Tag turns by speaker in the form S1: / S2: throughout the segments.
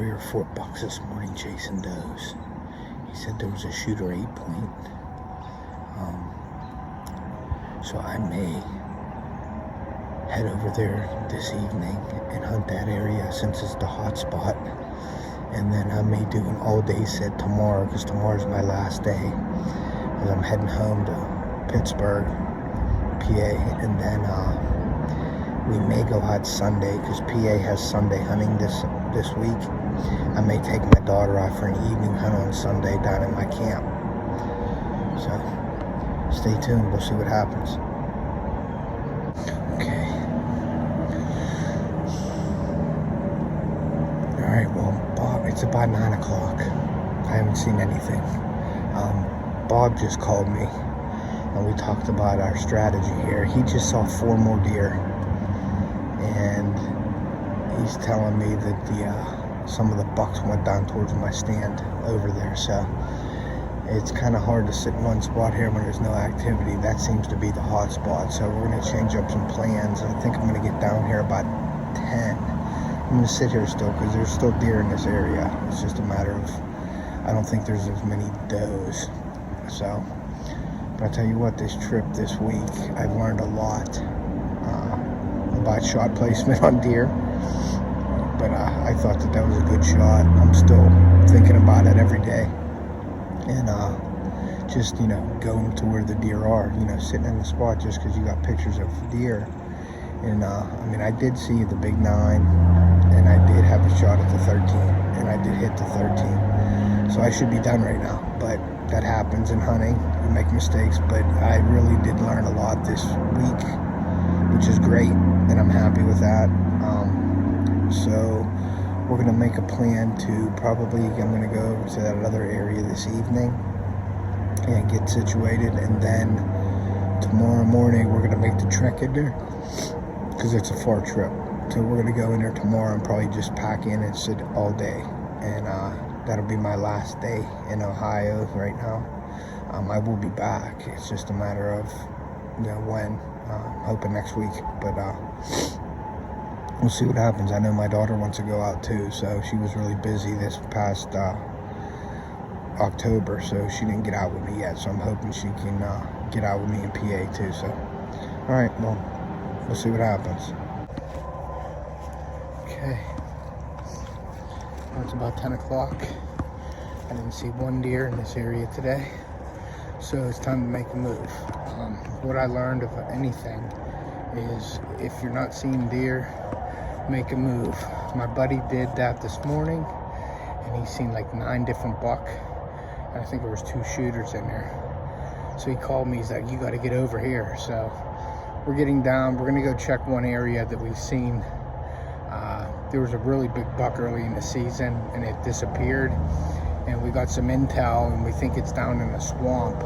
S1: 3 or 4 bucks this morning chasing does. He said there was a shooter 8-point. So I may head over there this evening and hunt that area since it's the hot spot. And then I may do an all-day set tomorrow, because tomorrow's my last day. Because I'm heading home to Pittsburgh, PA, and then we may go out Sunday, because PA has Sunday hunting this week. I may take my daughter out for an evening hunt on Sunday down at my camp. So stay tuned, we'll see what happens. Okay. Alright, well, Bob, it's about 9 o'clock. I haven't seen anything. Bob just called me and we talked about our strategy here. He just saw 4 more deer, and he's telling me that some of the bucks went down towards my stand over there. So it's kind of hard to sit in one spot here when there's no activity. That seems to be the hot spot. So we're going to change up some plans. I think I'm going to get down here about 10. I'm going to sit here still because there's still deer in this area. It's just a matter of, I don't think there's as many does. So, but I'll tell you what, this trip this week, I've learned a lot about shot placement on deer. But I thought that was a good shot. I'm still thinking about it every day. And just, going to where the deer are, sitting in the spot just because you got pictures of deer. And I did see the big 9, and I did have a shot at the 13, and I did hit the 13. So I should be done right now, but that happens in hunting. You make mistakes, but I really did learn a lot this week, which is great, and I'm happy with that. So we're going to make a plan to probably, I'm going to go over to that other area this evening and get situated, and then tomorrow morning we're going to make the trek in there, because it's a far trip. So we're going to go in there tomorrow and probably just pack in and sit all day, and that'll be my last day in Ohio right now. I will be back. It's just a matter of when. Hoping next week, but we'll see what happens. I know my daughter wants to go out too, so she was really busy this past October, so she didn't get out with me yet. So I'm hoping she can get out with me in PA too. So, all right, well, we'll see what happens. Okay, well, it's about 10 o'clock. I didn't see one deer in this area today, so it's time to make a move. What I learned of anything is if you're not seeing deer, make a move. My buddy did that this morning, and he's seen like 9 different buck, and I think there was 2 shooters in there. So he called me, he's like, you got to get over here. So we're getting down. We're going to go check one area that we've seen. There was a really big buck early in the season, and it disappeared, and we got some intel, and we think it's down in a swamp.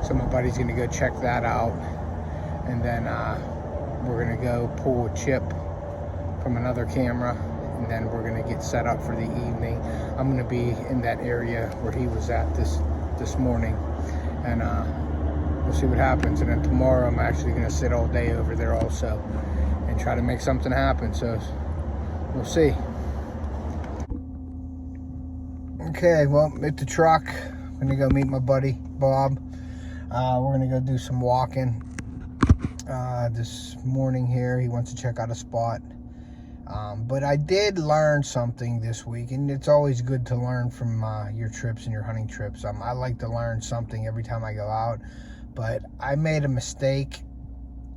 S1: So my buddy's going to go check that out, and then we're going to go pull a chip from another camera, and then we're going to get set up for the evening. I'm going to be in that area where he was at this morning, and we'll see what happens. And then tomorrow I'm actually going to sit all day over there also and try to make something happen. So we'll see. Okay, well, at the truck, I'm going to go meet my buddy Bob. We're going to go do some walking this morning here. He wants to check out a spot. But I did learn something this week, and it's always good to learn from your trips and your hunting trips. I like to learn something every time I go out, but I made a mistake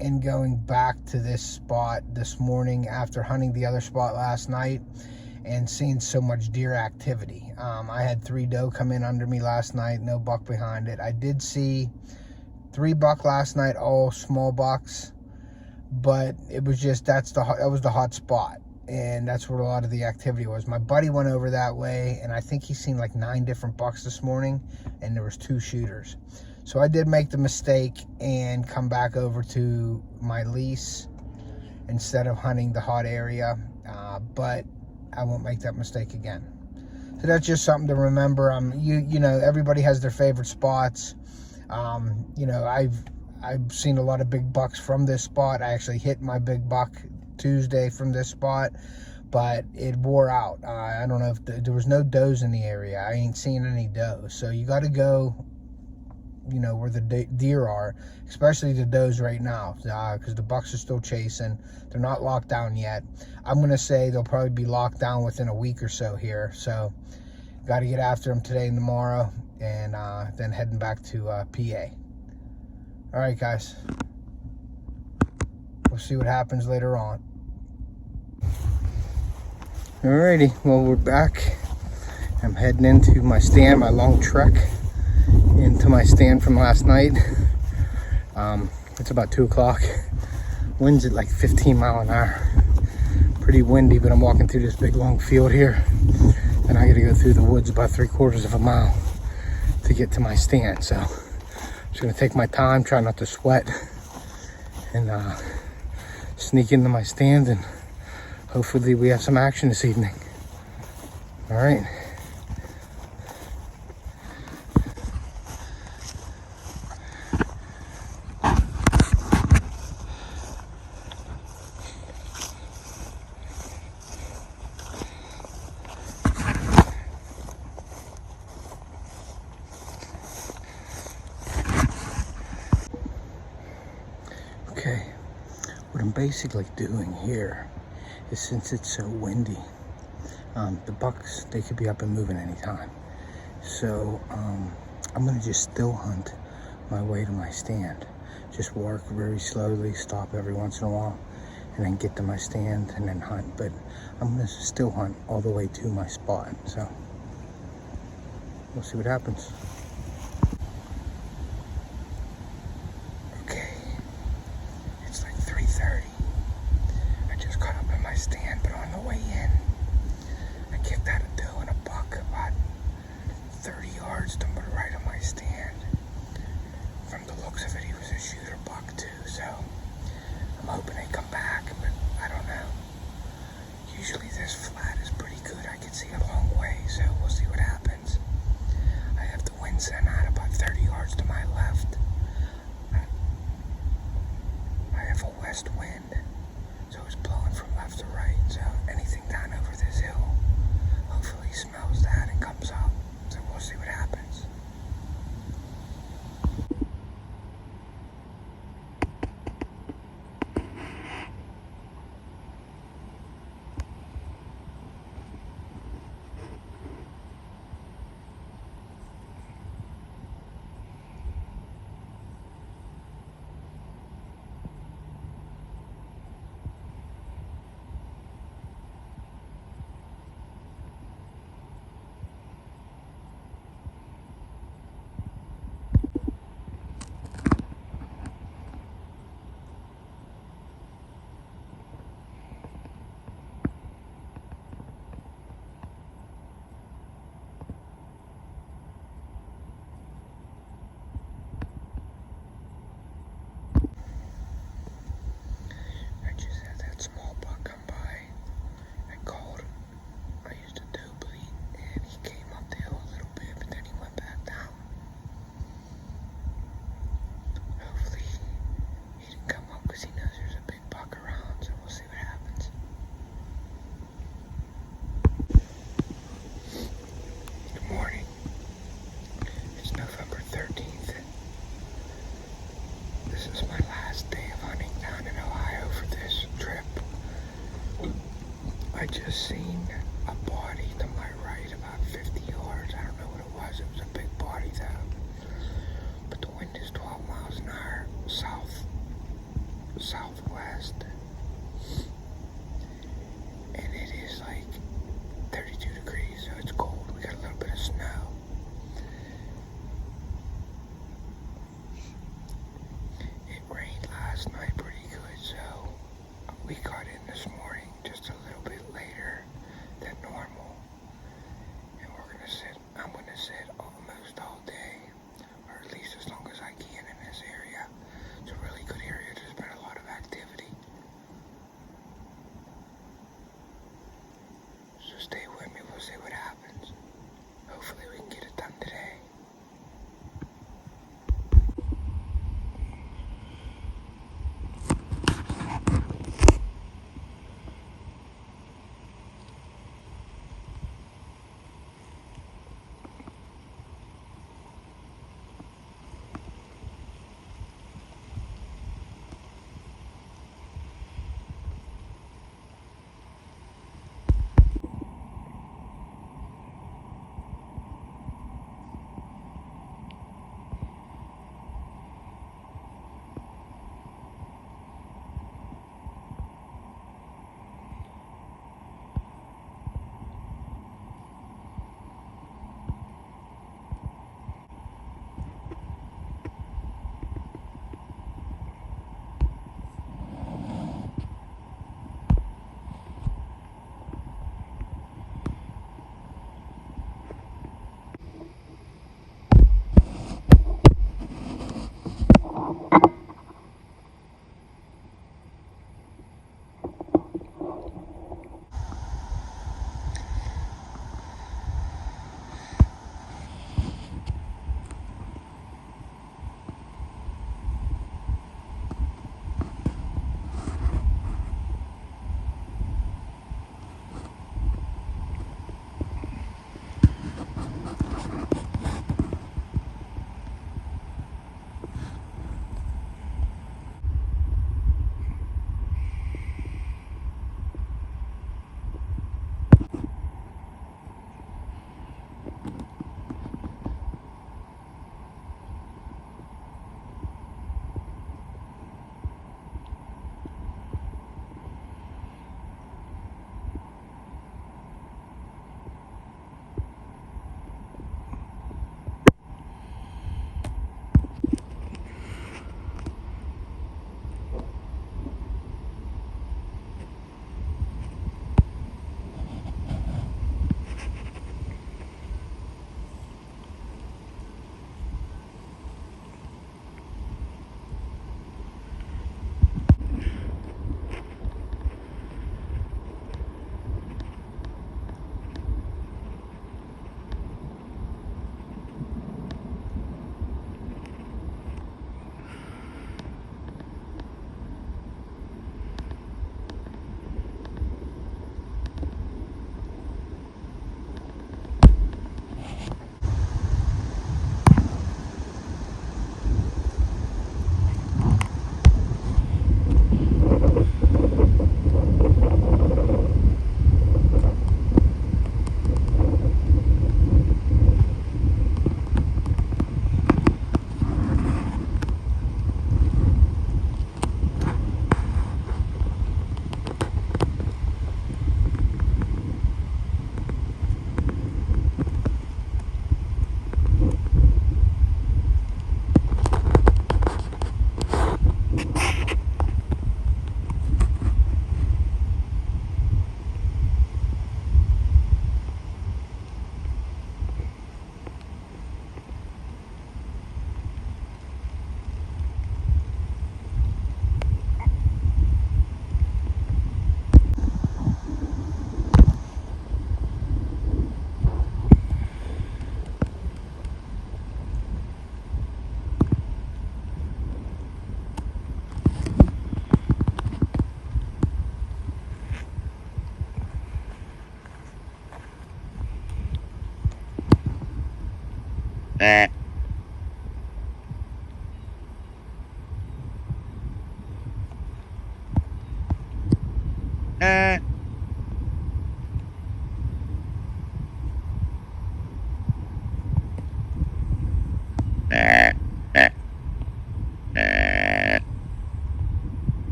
S1: in going back to this spot this morning after hunting the other spot last night and seeing so much deer activity. I had 3 doe come in under me last night, no buck behind it. I did see 3 buck last night, all small bucks, but it was just, that was the hot spot, and that's where a lot of the activity was. My buddy went over that way, and I think he's seen like 9 different bucks this morning, and there was 2 shooters. So I did make the mistake and come back over to my lease instead of hunting the hot area, but I won't make that mistake again. So that's just something to remember. You know, everybody has their favorite spots. You know, I've seen a lot of big bucks from this spot. I actually hit my big buck Tuesday from this spot, but it wore out. I don't know if there was no does in the area. I ain't seeing any does. So you got to go, you know, where the deer are, especially the does right now, because the bucks are still chasing. They're not locked down yet. I'm going to say they'll probably be locked down within a week or so here. So got to get after them today and tomorrow, and then heading back to PA. All right, guys. We'll see what happens later on. Alrighty, well, we're back. I'm heading into my stand, my long trek into my stand from last night. It's about 2 o'clock. Wind's at like 15 mile an hour. Pretty windy, but I'm walking through this big long field here, and I gotta go through the woods about 3/4 of a mile to get to my stand. So I'm just gonna take my time, try not to sweat, and sneak into my stand, and hopefully we have some action this evening. All right. Okay, what I'm basically doing here is, since it's so windy, the bucks, they could be up and moving anytime. So I'm gonna just still hunt my way to my stand. Just work very slowly, stop every once in a while, and then get to my stand and then hunt. But I'm gonna still hunt all the way to my spot. So we'll see what happens. Okay, it's like 3:30. I just caught up in my stand, but on the way in, I kicked out a doe and a buck about 30 yards to the right of my stand. From the looks of it, he was a shooter buck too, so I'm hoping they come back, but I don't know. Usually this flat is pretty good. I can see a long way, so we'll see what happens. I have the wind sent out about 30 yards to my left. I have a west wind, so it's blowing from left to right, so anything down over this hill hopefully smells that and comes up. So we'll see what happens. Small buck come by. I called. I used a doe bleed, and he came up the hill a little bit, but then he went back down. Hopefully he didn't come up because he knows there's a big buck around, so we'll see what happens. Good morning. It's November 13th. This is my last day of hunting down in Ohio for this trip. I just seen a body to my right about 50 yards. I don't know what it was. It was a big body though. But the wind is 12 miles an hour southwest. And it is like 32 degrees, so it's cold. We got a little bit of snow. It rained last night pretty good, so we got in this morning just a little bit later than normal. And I'm gonna sit almost all day, or at least as long as I can in this area. It's a really good area. There's been a lot of activity.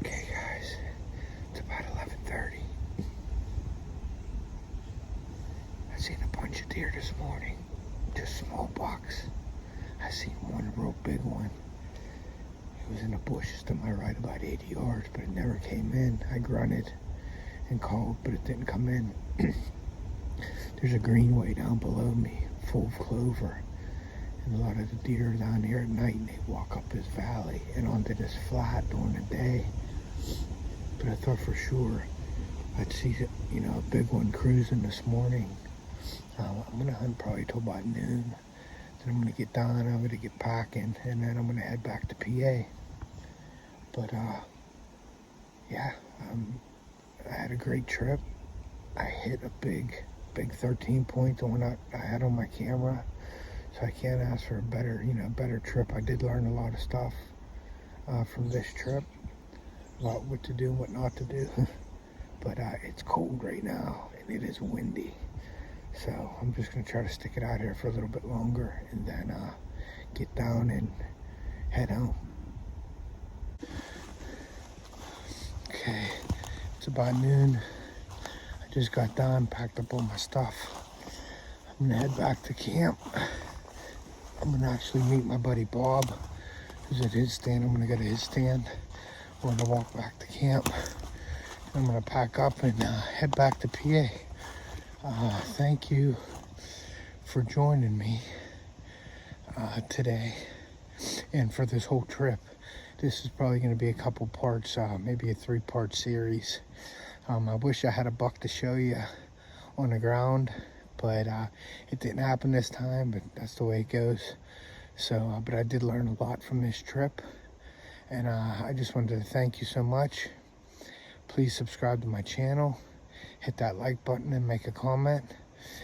S1: Okay, guys, it's about 11:30. I seen a bunch of deer this morning, just small bucks. I seen one real big one. It was in the bushes to my right about 80 yards, but it never came in. I grunted and called, but it didn't come in. There's a greenway down below me, full of clover. And a lot of the deer down here at night, and they walk up this valley and onto this flat during the day. But I thought for sure I'd see, a big one cruising this morning. I'm gonna hunt probably till about noon. Then I'm gonna get down, I'm gonna get packing, and then I'm gonna head back to PA. But yeah, I had a great trip. I hit a big 13 point, the one I had on my camera. So I can't ask for a better trip. I did learn a lot of stuff from this trip about what to do and what not to do. But it's cold right now and it is windy. So I'm just gonna try to stick it out here for a little bit longer and then get down and head home. Okay, it's about noon. I just got done, packed up all my stuff. I'm gonna head back to camp. I'm gonna actually meet my buddy Bob, who's at his stand. I'm gonna go to his stand. We're gonna walk back to camp. I'm gonna pack up and head back to PA. Thank you for joining me today and for this whole trip. This is probably gonna be a couple parts, maybe a 3-part series. I wish I had a buck to show you on the ground, but it didn't happen this time, but that's the way it goes. So, but I did learn a lot from this trip, and I just wanted to thank you so much. Please subscribe to my channel, hit that like button and make a comment,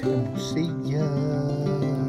S1: and we'll see ya.